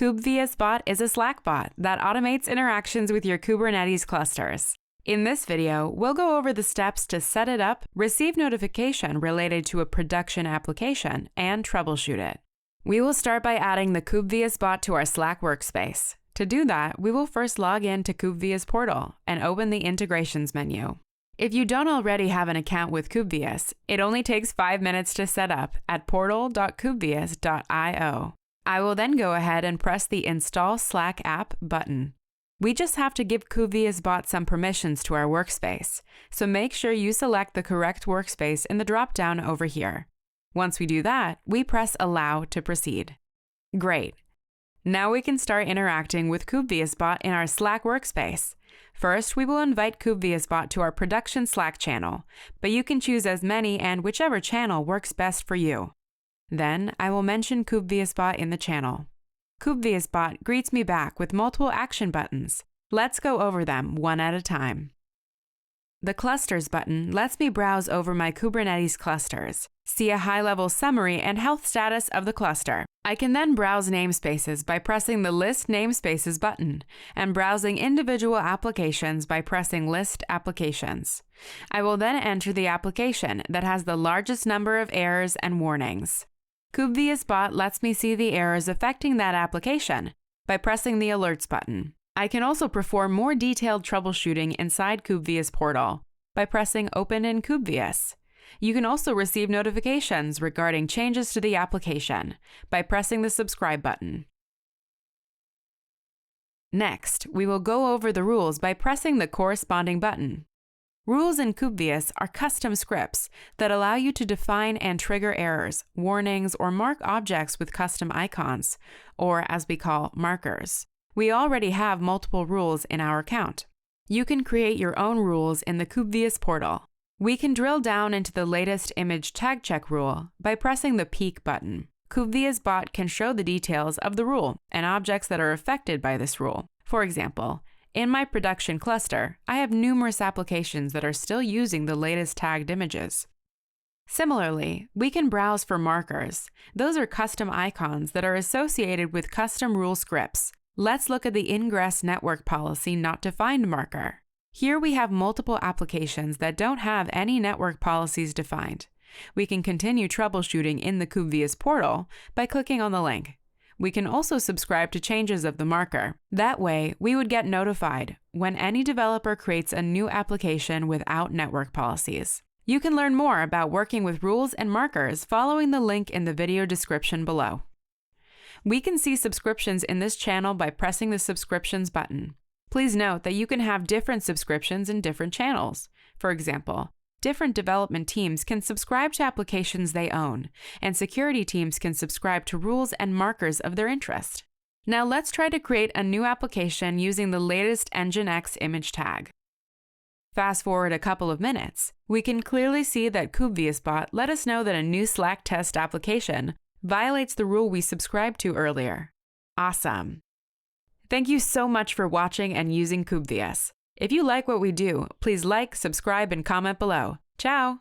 Kubevious Bot is a Slack bot that automates interactions with your Kubernetes clusters. In this video, we'll go over the steps to set it up, receive notification related to a production application, and troubleshoot it. We will start by adding the Kubevious Bot to our Slack workspace. To do that, we will first log in to Kubevious portal and open the integrations menu. If you don't already have an account with Kubevious, it only takes 5 minutes to set up at portal.kubevious.io. I will then go ahead and press the Install Slack app button. We just have to give Kubevious Bot some permissions to our workspace, so make sure you select the correct workspace in the drop-down over here. Once we do that, we press Allow to proceed. Great! Now we can start interacting with Kubevious Bot in our Slack workspace. First, we will invite Kubevious Bot to our production Slack channel, but you can choose as many and whichever channel works best for you. Then, I will mention Kubevious Bot in the channel. Kubevious Bot greets me back with multiple action buttons. Let's go over them one at a time. The Clusters button lets me browse over my Kubernetes clusters, see a high-level summary and health status of the cluster. I can then browse namespaces by pressing the List Namespaces button, and browsing individual applications by pressing List Applications. I will then enter the application that has the largest number of errors and warnings. Kubevious Bot lets me see the errors affecting that application by pressing the Alerts button. I can also perform more detailed troubleshooting inside Kubevious portal by pressing Open in Kubevious. You can also receive notifications regarding changes to the application by pressing the Subscribe button. Next, we will go over the rules by pressing the corresponding button. Rules in Kubevious are custom scripts that allow you to define and trigger errors, warnings, or mark objects with custom icons, or as we call, markers. We already have multiple rules in our account. You can create your own rules in the Kubevious portal. We can drill down into the latest image tag check rule by pressing the Peek button. Kubevious Bot can show the details of the rule and objects that are affected by this rule. For example, in my production cluster, I have numerous applications that are still using the latest tagged images. Similarly, we can browse for markers. Those are custom icons that are associated with custom rule scripts. Let's look at the Ingress Network Policy Not Defined marker. Here we have multiple applications that don't have any network policies defined. We can continue troubleshooting in the Kubevious portal by clicking on the link. We can also subscribe to changes of the marker. That way, we would get notified when any developer creates a new application without network policies. You can learn more about working with rules and markers following the link in the video description below. We can see subscriptions in this channel by pressing the Subscriptions button. Please note that you can have different subscriptions in different channels. For example, different development teams can subscribe to applications they own, and security teams can subscribe to rules and markers of their interest. Now let's try to create a new application using the latest Nginx image tag. Fast forward a couple of minutes, we can clearly see that Kubevious Bot let us know that a new Slack test application violates the rule we subscribed to earlier. Awesome! Thank you so much for watching and using Kubevious. If you like what we do, please like, subscribe, and comment below. Ciao!